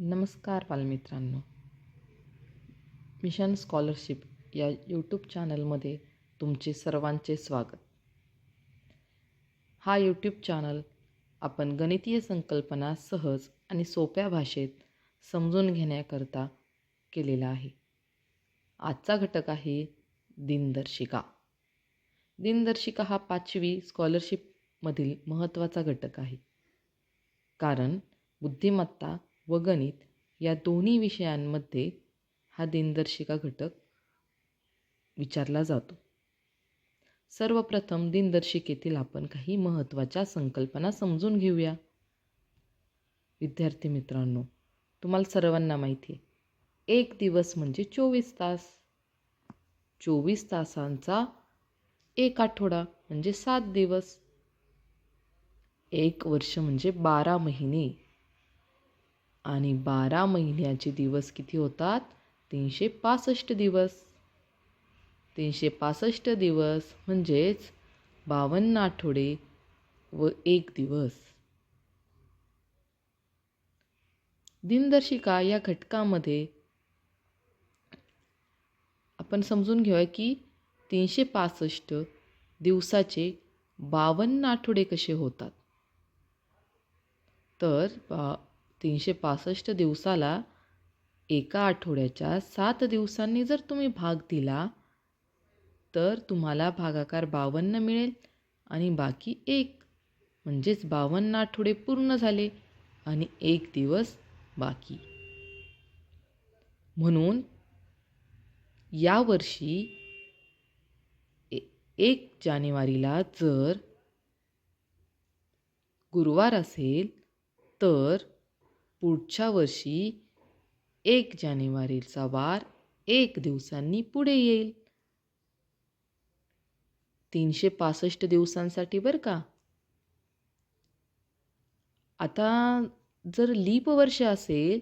नमस्कार बालमित्रांनो. Mission scholarship या यूट्यूब चॅनलमध्ये तुमचे सर्वांचे स्वागत. हा यूट्यूब चॅनल आपण गणितीय संकल्पना सहज आणि सोप्या भाषेत समजून घेण्याकरता केलेला आहे. आजचा घटक आहे दिनदर्शिका. दिनदर्शिका हा 5वी स्कॉलरशिपमधील महत्त्वाचा घटक आहे. कारण बुद्धिमत्ता व गणित या दोन्ही विषयांमध्ये हा दिनदर्शिका घटक विचारला जातो. सर्वप्रथम दिनदर्शिकेतील आपण काही महत्त्वाच्या संकल्पना समजून घेऊया. विद्यार्थी मित्रांनो, तुम्हाला सर्वांना माहिती आहे, एक दिवस म्हणजे 24 तास. 24 तासांचा एक आठवडा म्हणजे 7 दिवस. एक वर्ष म्हणजे 12 महिने आणि 12 महिन्याचे दिवस किती होतात? 365 दिवस. 365 दिवस म्हणजेच 52 आठवडे व 1 दिवस. दिनदर्शिका या घटकामध्ये आपण समजून घेऊया की 365 दिवसाचे 52 आठवडे कसे होतात. तर 365 दिवसाला एका आठवड्याच्या 7 दिवसांनी जर तुम्ही भाग दिला तर तुम्हाला भागाकार 52 मिळेल आणि बाकी 1 म्हणजेच 52 आठवडे पूर्ण झाले आणि 1 दिवस बाकी. म्हणून यावर्षी 1 जानेवारीला जर गुरुवार असेल तर पुढच्या वर्षी 1 जानेवारीचा वार 1 दिवसांनी पुढे येईल. 365 दिवसांसाठी बरं का. आता जर लीप वर्ष असेल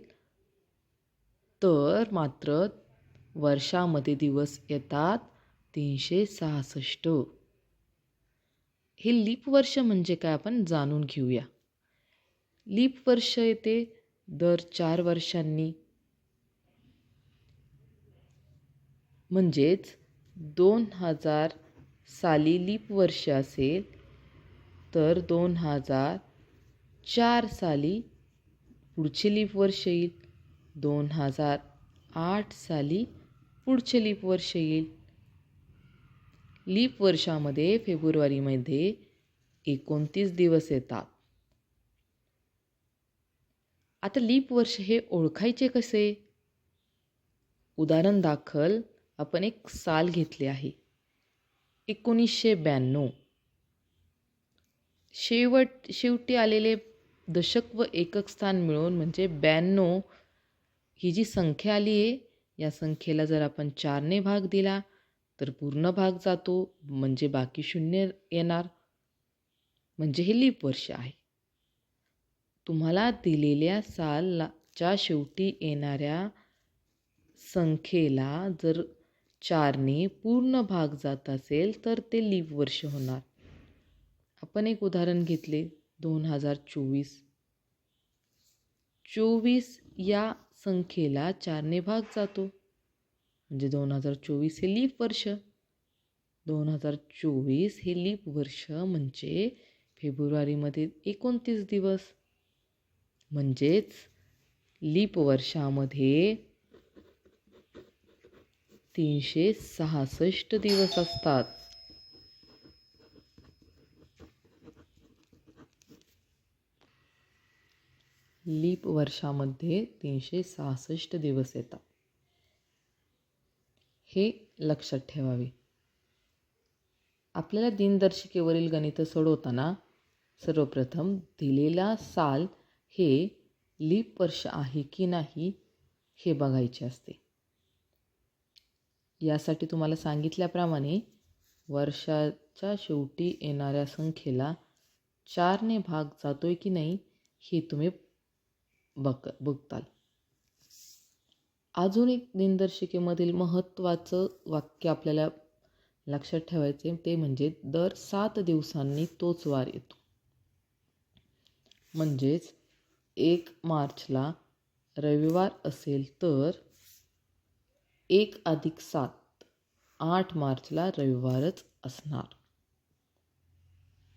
तर मात्र वर्षामध्ये दिवस येतात 366. हे लीप वर्ष म्हणजे काय आपण जाणून घेऊया. लीप वर्ष येते दर 4 वर्षांनी. म्हणजेच 2000 साली लीप वर्ष असेल तर 2004 साली पुढचे लीप वर्ष येईल. 2008 साली पुढचे लीप वर्ष येईल. लीप वर्षामध्ये फेब्रुवारीमध्ये 29 दिवस येतात. आता लीप वर्ष हे ओळखायचे कसे? उदाहरण दाखल आपण एक साल घेतले आहे 1992. शेवटी आलेले दशक व एकक स्थान मिळून म्हणजे 92 ही जी संख्या आली आहे, या संख्येला जर आपण 4ने भाग दिला तर पूर्ण भाग जातो म्हणजे बाकी 0 येणार, म्हणजे हे लीप वर्ष आहे. तुम्हाला दिलेल्या सालच्या शेवटी येणाऱ्या संख्येला जर 4ने पूर्ण भाग जात असेल तर ते लीप वर्ष होणार. आपण एक उदाहरण घेतले 2024. 24 या संख्येला 4ने भाग जातो म्हणजे 2024 हे लीप वर्ष. 2024 हे लीप वर्ष म्हणजे फेब्रुवारीमध्ये 29 दिवस. म्हणजेच लीप वर्षामध्ये 366 दिवस असतात. लीप वर्षामध्ये 366 दिवस येतात. हे लक्षात ठेवावे. आपल्याला दिनदर्शिकेवरील गणित सोडवताना सर्वप्रथम दिलेला साल हे लीप वर्ष आहे की नाही हे बघायचे असते. यासाठी तुम्हाला सांगितल्याप्रमाणे वर्षाच्या शेवटी येणाऱ्या संख्येला 4ने भाग जातोय की नाही हे तुम्ही बघताल. अजून एक दिनदर्शिकेमधील महत्त्वाचं वाक्य आपल्याला लक्षात ठेवायचे ते म्हणजे दर 7 दिवसांनी तोच वार येतो. म्हणजेच 1 मार्चला रविवार असेल तर 1+7 8 मार्चला रविवारच असणार.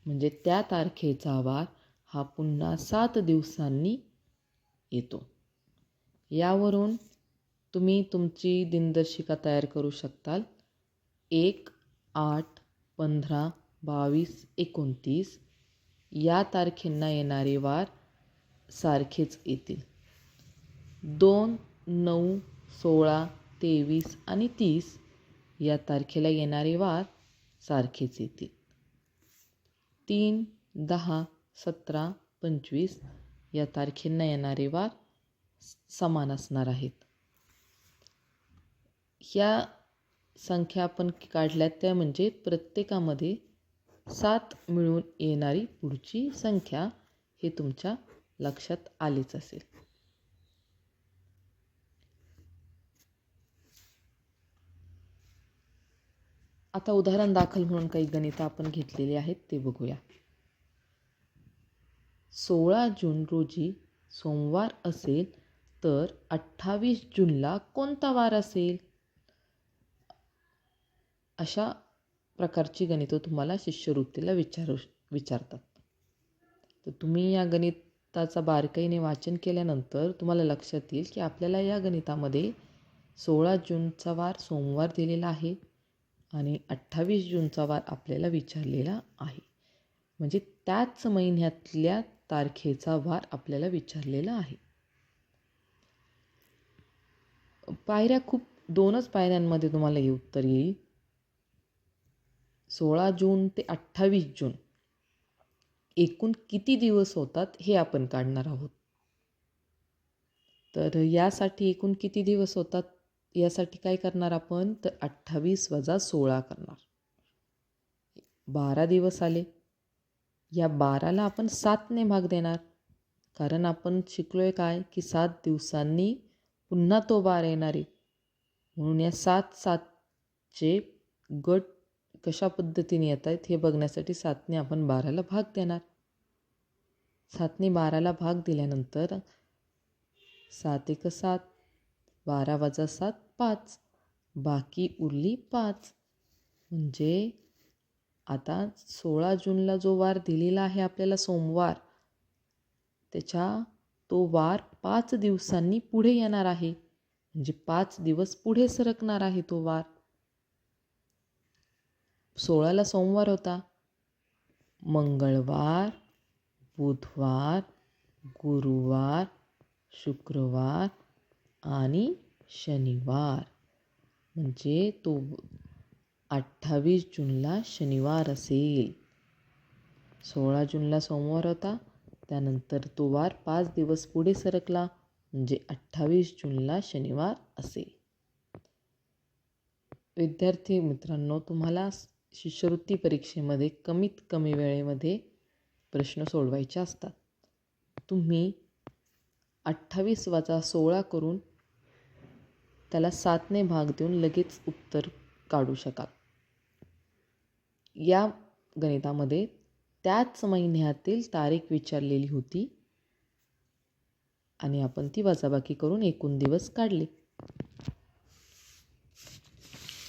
म्हणजे त्या तारखेचा वार हा पुन्हा 7 दिवसांनी येतो. यावरून तुम्ही तुमची दिनदर्शिका तयार करू शकताल. 1, 8, 15, 22, 29 या तारखेंना येणारे वार सारखेच येतील. 2, 9, 16, 23 आणि 30 या तारखेला येणारे वार सारखेच येतील. 3, 10, 17, 25 या तारखेंना येणारे वार समान असणार आहेत. ह्या संख्या आपण काढल्यात त्या म्हणजे प्रत्येकामध्ये 7 मिळून येणारी पुढची संख्या हे तुमच्या लक्षात आलेच असेल. आता उदाहरण दाखल म्हणून काही गणितं आपण घेतलेली आहेत ते बघूया. 16 जून रोजी सोमवार असेल तर 28 जूनला कोणता वार असेल? अशा प्रकारची गणितं तुम्हाला शिष्यवृत्तीला विचारतात. तर तुम्ही या गणिताचा बारकाईने वाचन केल्यानंतर तुम्हाला लक्षात येईल की आपल्याला या गणितामध्ये 16 जूनचा वार सोमवार दिलेला आहे आणि 28 जूनचा वार आपल्याला विचारलेला आहे. म्हणजे त्याच महिन्यातल्या तारखेचा वार आपल्याला विचारलेला आहे. पायऱ्या खूप 2च पायऱ्यांमध्ये तुम्हाला हे उत्तर येईल. 16 जून ते 28 जून एकूण किती दिवस होतात हे आपण काढणार आहोत. तर यासाठी एकूण किती दिवस होतात यासाठी काय करणार आपण तर 28 + 16 करणार. 12 दिवस आले. या 12ला आपण 7ने भाग देणार. कारण आपण शिकलोय काय की 7 दिवसांनी पुन्हा तो वार येणार आहे. म्हणून या 7-7चे गट कशा पद्धतीने येत आहेत हे बघण्यासाठी 7ने आपण 12ला भाग देणार. 7ने 12ला भाग दिल्यानंतर 7×1 7, 12 - 7 5, बाकी उरली 5. म्हणजे आता 16 जूनला जो वार दिलेला आहे आपल्याला सोमवार, तो वार 5 दिवसांनी पुढे येणार आहे. म्हणजे 5 दिवस पुढे सरकणार आहे तो वार. 16ला सोमवार होता. मंगळवार, बुधवार, गुरुवार, शुक्रवार आणि शनिवार. म्हणजे तो 28 जूनला शनिवार असेल. 16 जूनला सोमवार होता. त्यानंतर तो वार 5 दिवस पुढे सरकला. म्हणजे 28 जूनला शनिवार असेल. विद्यार्थी मित्रांनो, तुम्हाला शिष्यवृत्ती परीक्षेमध्ये कमीत कमी वेळेमध्ये प्रश्न सोडवायचे असतात. तुम्ही 28 + 16 करून त्याला 7ने भाग देऊन लगेच उत्तर काढू शकाल. या गणितामध्ये त्याच महिन्यातील तारीख विचारलेली होती आणि आपण ती वजाबाकी करून एकूण दिवस काढले.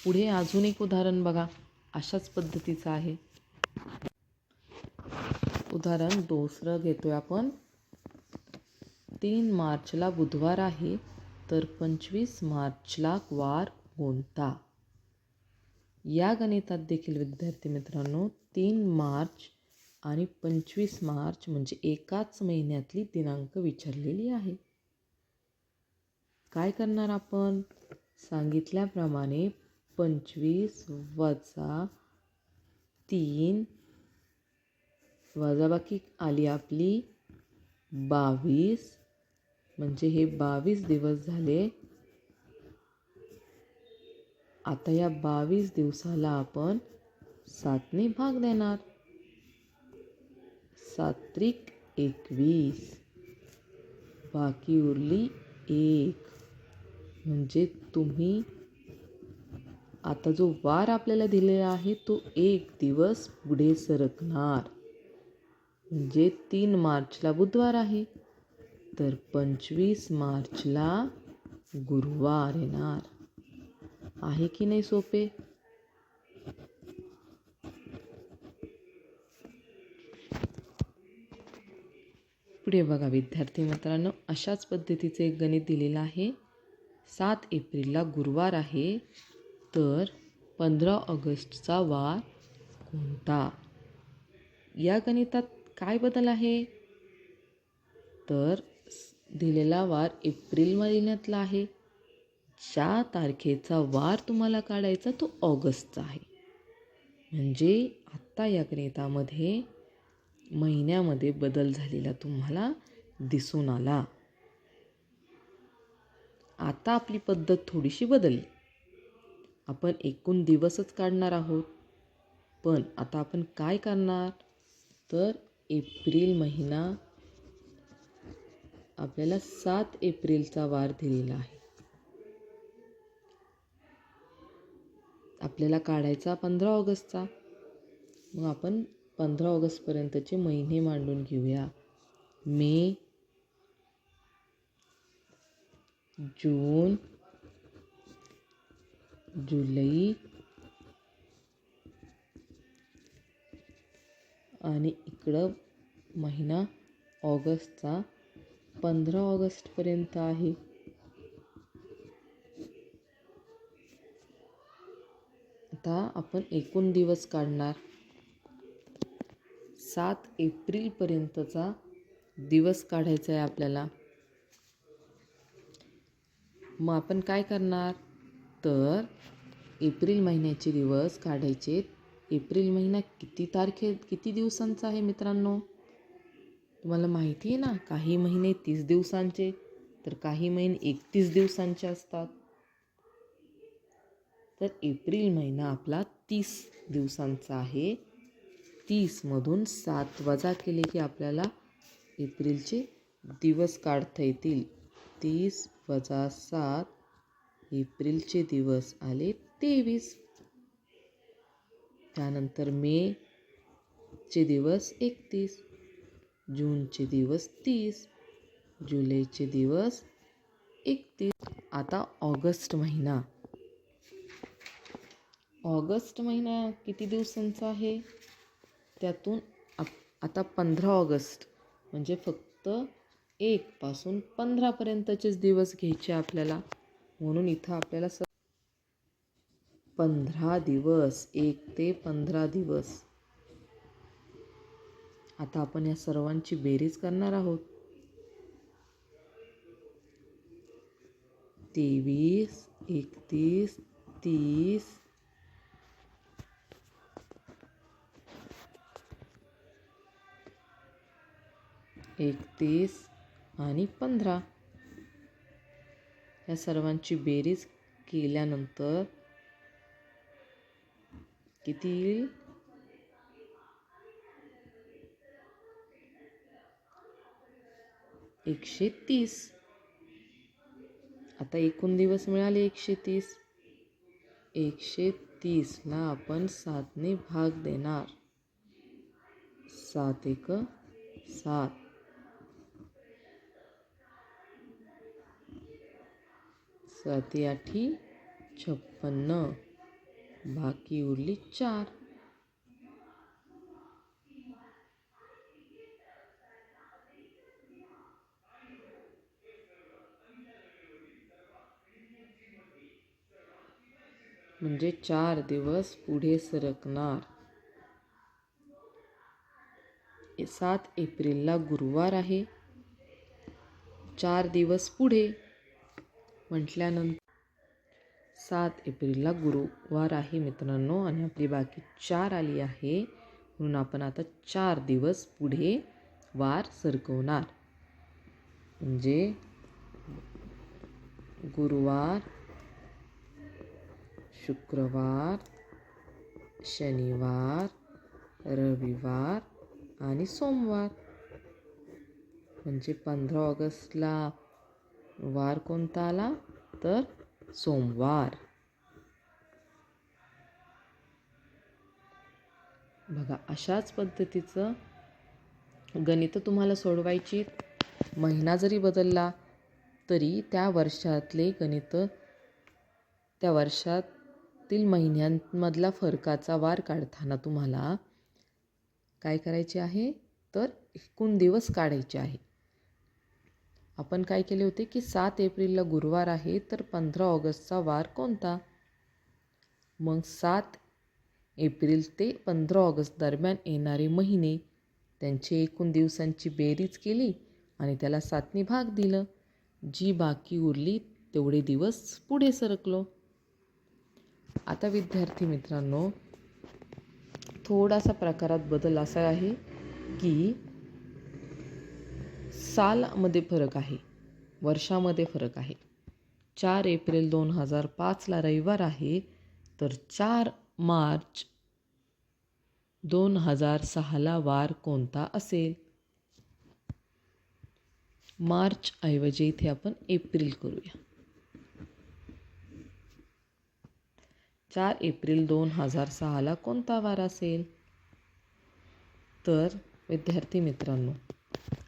पुढे अजून एक उदाहरण बघा, अशाच पद्धतीचं आहे. उदाहरण दुसरं घेतोय आपण. 3 मार्चला बुधवार आहे तर 25 मार्चला वार कोणता? या गणितात देखील विद्यार्थी मित्रांनो 3 मार्च आणि 25 मार्च म्हणजे एकाच महिन्यातली दिनांक विचारलेली आहे. काय करणार आपण? सांगितल्याप्रमाणे 25 - 3 वजाबाकी आली आपली 22. म्हणजे हे 22 दिवस झाले. आता या 22 दिवसाला आपण 7ने भाग देणार. 7×3 21, बाकी उरली 1. म्हणजे तुम्ही आता जो वार आपल्याला दिलेला आहे तो 1 दिवस पुढे सरकणार. म्हणजे 3 मार्चला बुधवार आहे तर 25 मार्चला गुरुवार येणार. आहे की नाही सोपे? पुढे बघा विद्यार्थी मित्रांनो, अशाच पद्धतीचे एक गणित दिलेलं आहे. 7 एप्रिलला गुरुवार आहे, तर 15 ऑगस्टचा वार कोणता? या गणितात काय बदल आहे? तर दिलेला वार एप्रिल महिन्यातला आहे. ज्या तारखेचा वार तुम्हाला काढायचा तो ऑगस्टचा आहे. म्हणजे आत्ता या गणितामध्ये महिन्यामध्ये बदल झालेला तुम्हाला दिसून आला. आता आपली पद्धत थोडीशी बदलली. आपण एकूण दिवसच काढणार आहोत. पण आता आपण काय करणार? तर एप्रिल महिना आपल्याला 7 एप्रिलचा वार दिलेला आहे. आपल्याला काढायचा 15 ऑगस्टचा. मग आपण 15 ऑगस्टपर्यंतचे महिने मांडून घेऊया. मे, जून, जुलै आणि इकडं महिना ऑगस्टचा 15 ऑगस्टपर्यंत आहे. आता आपण एकूण दिवस काढणार. 7 एप्रिलपर्यंतचा दिवस काढायचा आहे आपल्याला. मग आपण काय करणार? तर एप्रिल महिन्याचे दिवस काढायचे. एप्रिल महिना किती दिवसांचा आहे मित्रांनो? तुम्हाला माहिती आहे ना, काही महिने 30 दिवसांचे तर काही महिने 31 दिवसांचे असतात. तर एप्रिल महिना आपला 30 दिवसांचा आहे. 30मधून 7 वजा केले की आपल्याला एप्रिलचे दिवस काढता येतील. 30 वजा 7 एप्रिलचे दिवस आले 23. त्यानंतर मेचे दिवस 31, जूनचे दिवस 30, जुलैचे दिवस 31. आता ऑगस्ट महिना. ऑगस्ट महिना किती दिवसांचा आहे? त्यातून आता 15 ऑगस्ट म्हणजे फक्त 1 पासून 15पर्यंतचेच दिवस घ्यायचे आपल्याला. म्हणून इथं आपल्याला 15 दिवस, 1 ते 15 दिवस. आता आपण या सर्वांची बेरीज करणार आहोत. 23, 31, 30, 31 आणि 15. या सर्वांची बेरीज केल्यानंतर किती येईल? 130. आता एकूण दिवस मिळाले 130. 130ला आपण 7ने भाग देणार. 7 एक 7. 7 आठी 56. बाकी उरली 4. म्हणजे 4 दिवस पुढे सरकणार. 7 एप्रिलला गुरुवार आहे. 4 दिवस पुढे म्हटल्यानंतर 7 एप्रिलला गुरुवार आहे मित्रांनो, आणि आपली बाकी 4 आली आहे. म्हणून आपण आता 4 दिवस पुढे वार सरकवणार. म्हणजे गुरुवार, शुक्रवार, शनिवार, रविवार आणि सोमवार. म्हणजे 15 ऑगस्टला वार कोणता आला? तर सोमवार. बघा, अशाच पद्धतीचं गणितं तुम्हाला सोडवायची. महिना जरी बदलला तरी त्या वर्षातले गणित, त्या वर्षातील महिन्यांमधला फरकाचा वार काढताना तुम्हाला काय करायचे आहे, तर एकूण दिवस काढायचे आहे. आपण काय केले होते की 7 एप्रिलला गुरुवार आहे, तर 15 ऑगस्टचा वार कोणता? मग 7 एप्रिल ते 15 ऑगस्ट दरम्यान येणारे महिने, त्यांची एकूण दिवसांची बेरीज केली आणि त्याला 7ने भाग दिलं. जी बाकी उरली तेवढे दिवस पुढे सरकलो. आता विद्यार्थी मित्रांनो, थोडासा प्रकारात बदल असा आहे की सालामध्ये फरक आहे, वर्षामध्ये फरक आहे. 4 एप्रिल 2005ला रविवार आहे, तर 4 मार्च 2006ला वार कोणता असेल? मार्च ऐवजी इथे आपण एप्रिल करूया. 4 एप्रिल 2006ला कोणता वार असेल? तर विद्यार्थी मित्रांनो,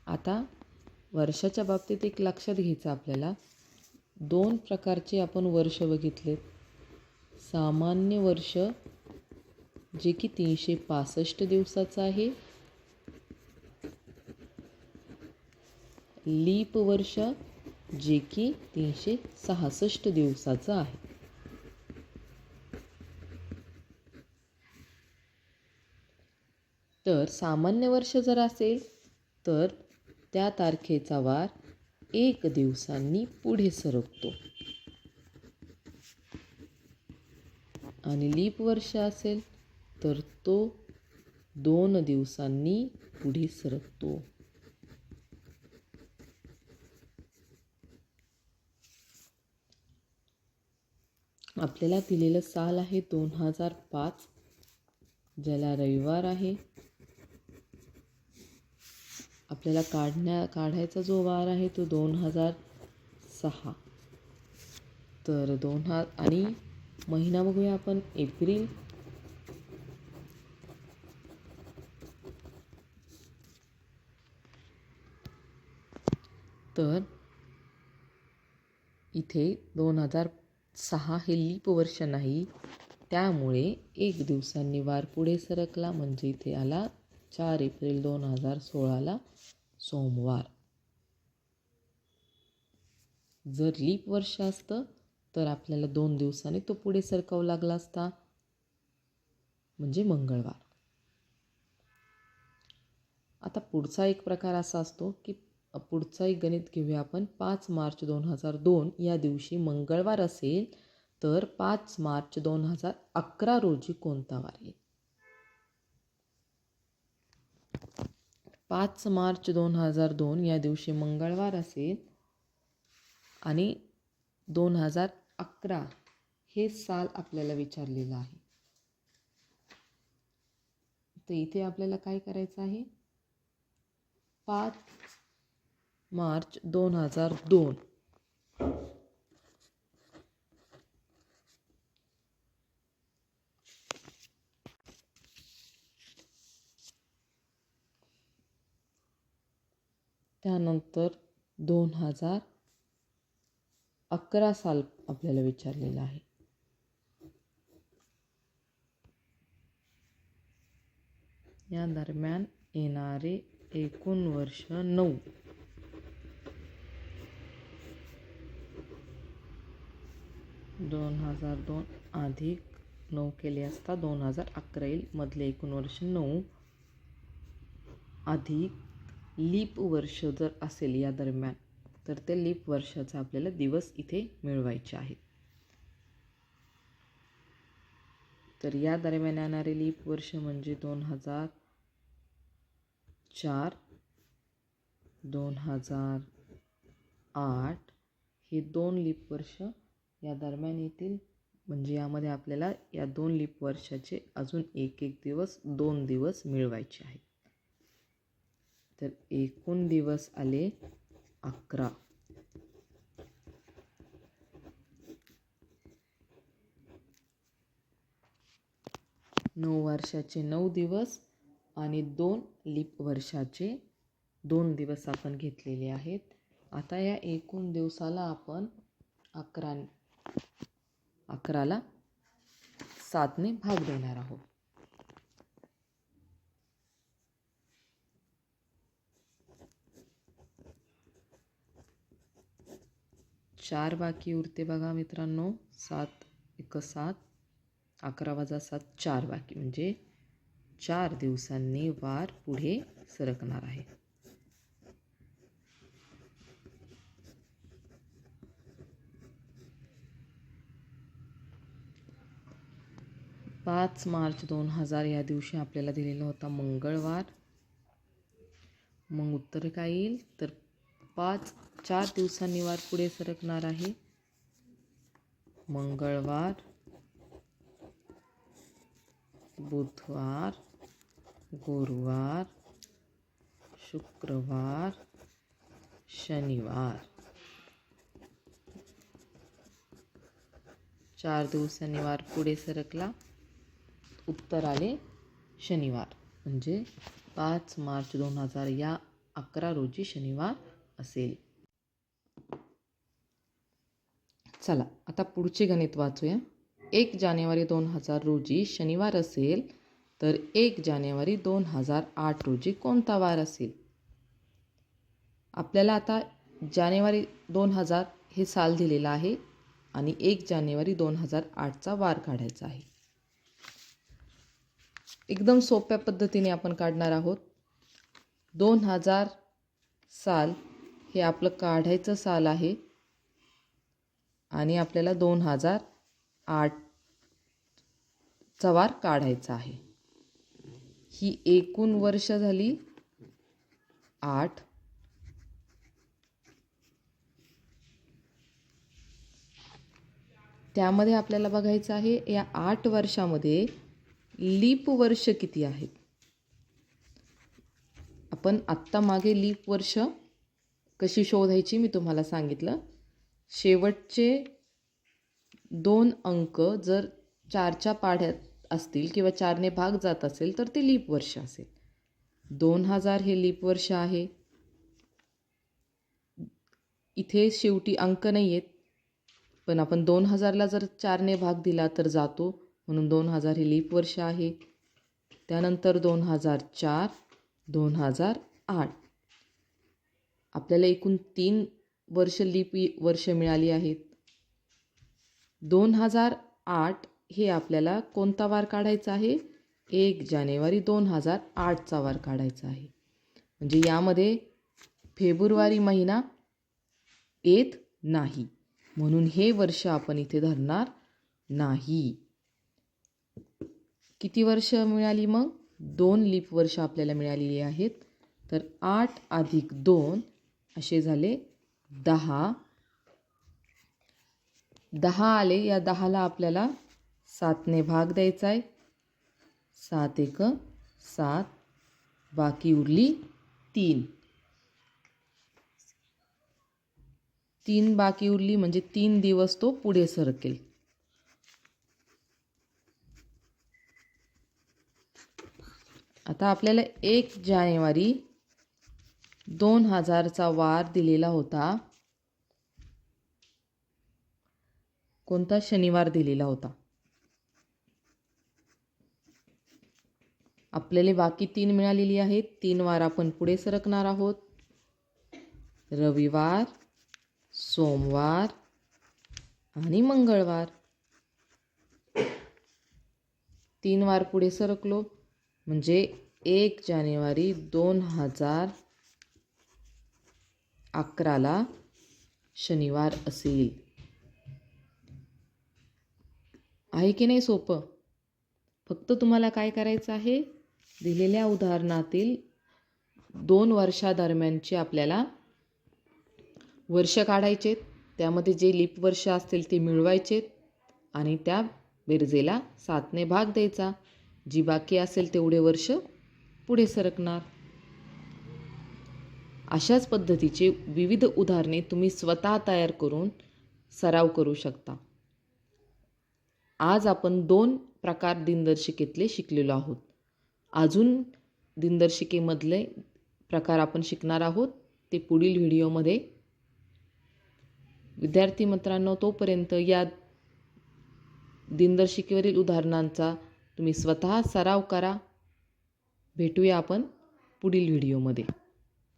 आता वर्षाच्या बाबतीत एक लक्षात घ्यायचं आपल्याला, 2 प्रकारचे आपण वर्ष बघितलेत. सामान्य वर्ष जे की 365 दिवसाचं आहे, लीप वर्ष जे की 366 दिवसाचं आहे. तर सामान्य वर्ष जर असेल तर त्या तारखेचा वार 1 दिवसांनी पुढे सरकतो आणि लीप वर्ष असेल तर तो 2 दिवसांनी पुढे सरकतो. आपल्याला दिलेलं साल आहे 2005, ज्याला रविवार आहे. आपल्याला काढायचा जो वार आहे तो 2006. तर आणि महिना बघूया आपण, एप्रिल. तर इथे 2006 हे लीप वर्ष नाही, त्यामुळे 1 दिवसांनी वार पुढे सरकला, म्हणजे इथे आला 4 एप्रिल 2016ला सोमवार. जर लीप वर्ष असतं तर आपल्याला 2 दिवसांनी तो पुढे सरकावा लागला असता, म्हणजे मंगळवार. आता पुढचा एक प्रकार असा असतो की पुढचा एक गणित घेऊया आपण. 5 मार्च 2002 या दिवशी मंगळवार असेल तर 5 मार्च 2011 रोजी कोणता वार येईल? 5 मार्च 2002 या दिवशी मंगळवार असेल आणि 2011 हे साल आपल्याला विचारलेलं आहे. तर इथे आपल्याला काय करायचं आहे? 5 मार्च 2002 त्यानंतर 2011 साल आपल्याला विचारलेलं आहे. या दरम्यान येणारे एकूण वर्ष 9. (2002 अधिक 9 केले असता 2011 येईल. मधले एकूण वर्ष 9 अधिक लीप वर्ष जर असेल या दरम्यान, तर त्या लीप वर्षाचा आपल्याला दिवस इथे मिळवायचे आहेत. तर या दरम्यान येणारे लीप वर्ष म्हणजे 2004, 2008 हे 2 लीप वर्ष या दरम्यान येतील. म्हणजे यामध्ये आपल्याला या 2 लीप वर्षाचे अजून एक दिवस, 2 दिवस मिळवायचे आहेत. तर एकूण दिवस आले 11. नऊ वर्षाचे 9 दिवस आणि 2 लीप वर्षाचे 2 दिवस आपण घेतलेले आहेत. आता या एकूण दिवसाला आपण 11ला 7ने भाग देणार आहोत. चार बाकी उरते बघा मित्रांनो. 7 × 7, 11 + 7 4 बाकी, म्हणजे 4 दिवसांनी वार पुढे सरकणार आहे. पाच मार्च 2000 या दिवशी आपल्याला दिलेला होता मंगळवार. मग उत्तर काय येईल तर 4 दिवसांनी वार पुढे सरकणार आहे. मंगळवार, बुधवार, गुरुवार, शुक्रवार, शनिवार. 4 दिवसांनी वार पुढे सरकला, उत्तर आले शनिवार. म्हणजे 5 मार्च 2000 या 11 रोजी शनिवार असेल. चला आता पुढचे गणित वाचूया. 1 जानेवारी 2000 रोजी शनिवार असेल तर 1 जानेवारी 2008 रोजी कोणता वार असेल? आपल्याला आता जानेवारी 2000 हे साल दिलेलं आहे आणि 1 जानेवारी 2008चा वार काढायचा आहे. एकदम सोप्या पद्धतीने आपण काढणार आहोत. 2000 साल हे आपलं काढायचं साल आहे आणि आपल्याला 2008चा वार काढायचा आहे. ही एकूण वर्ष झाली 8. त्यामध्ये आपल्याला बघायचं आहे या 8 वर्षामध्ये लीप वर्ष किती आहेत. आपण आत्ता मागे लीप वर्ष कशी शोधायची मी तुम्हाला सांगितलं. शेवटचे 2 अंक जर 4च्या पाढ्यात असतील किंवा 4ने भाग जात असेल तर ते लीप वर्ष असेल. 2000 हे लीप वर्ष आहे. इथे शेवटी अंक नाही आहेत, पण आपण 2000ला जर 4ने भाग दिला तर जातो, म्हणून 2000 हे लीप वर्ष आहे. त्यानंतर 2004, 2008 आपल्याला एकूण 3 वर्ष लीप वर्ष मिळाली आहेत. 2008 हे आपल्याला कोणता वार काढायचा आहे? 1 जानेवारी 2008चा वार काढायचा आहे. म्हणजे यामध्ये फेब्रुवारी महिना येत नाही, म्हणून हे वर्ष आपण इथे धरणार नाही. किती वर्ष मिळाली मग? 2 लीप वर्ष आपल्याला मिळालेली आहेत. तर 8 + 2 असे झाले 10. 10 आले. या 10ला आपल्याला 7ने भाग द्यायचा आहे. 7 × 1 = 7, बाकी उरली 3. 3 बाकी उरली म्हणजे 3 दिवस तो पुढे सरकेल. आता आपल्याला 1 जानेवारी 2000चा वार दिलेला होता. कोणता? शनिवार दिलेला होता. आपल्याला बाकी 3 मिळालेली आहेत. 3 वार आपण पुढे सरकणार आहोत. रविवार, सोमवार आणि मंगळवार. 3 वार पुढे सरकलो म्हणजे 1 जानेवारी 2011ला शनिवार असेल. आहे की नाही सोपं? फक्त तुम्हाला काय करायचं आहे? दिलेल्या उदाहरणातील 2 वर्षादरम्यानचे आपल्याला वर्ष काढायचेत. त्यामध्ये जे लीप वर्ष असतील ते मिळवायचेत आणि त्या बेरजेला 7ने भाग द्यायचा. जी बाकी असेल तेवढे वर्ष पुढे सरकणार. अशाच पद्धतीचे विविध उदाहरणे तुम्ही स्वतः तयार करून सराव करू शकता. आज आपण 2 प्रकार दिनदर्शिकेतले शिकलेलो आहोत. अजून दिनदर्शिकेमधले प्रकार आपण शिकणार आहोत ते पुढील व्हिडिओमध्ये. विद्यार्थी मित्रांनो, तोपर्यंत या दिनदर्शिकेवरील उदाहरणांचा तुम्ही स्वतः सराव करा. भेटूया आपण पुढील व्हिडिओमध्ये.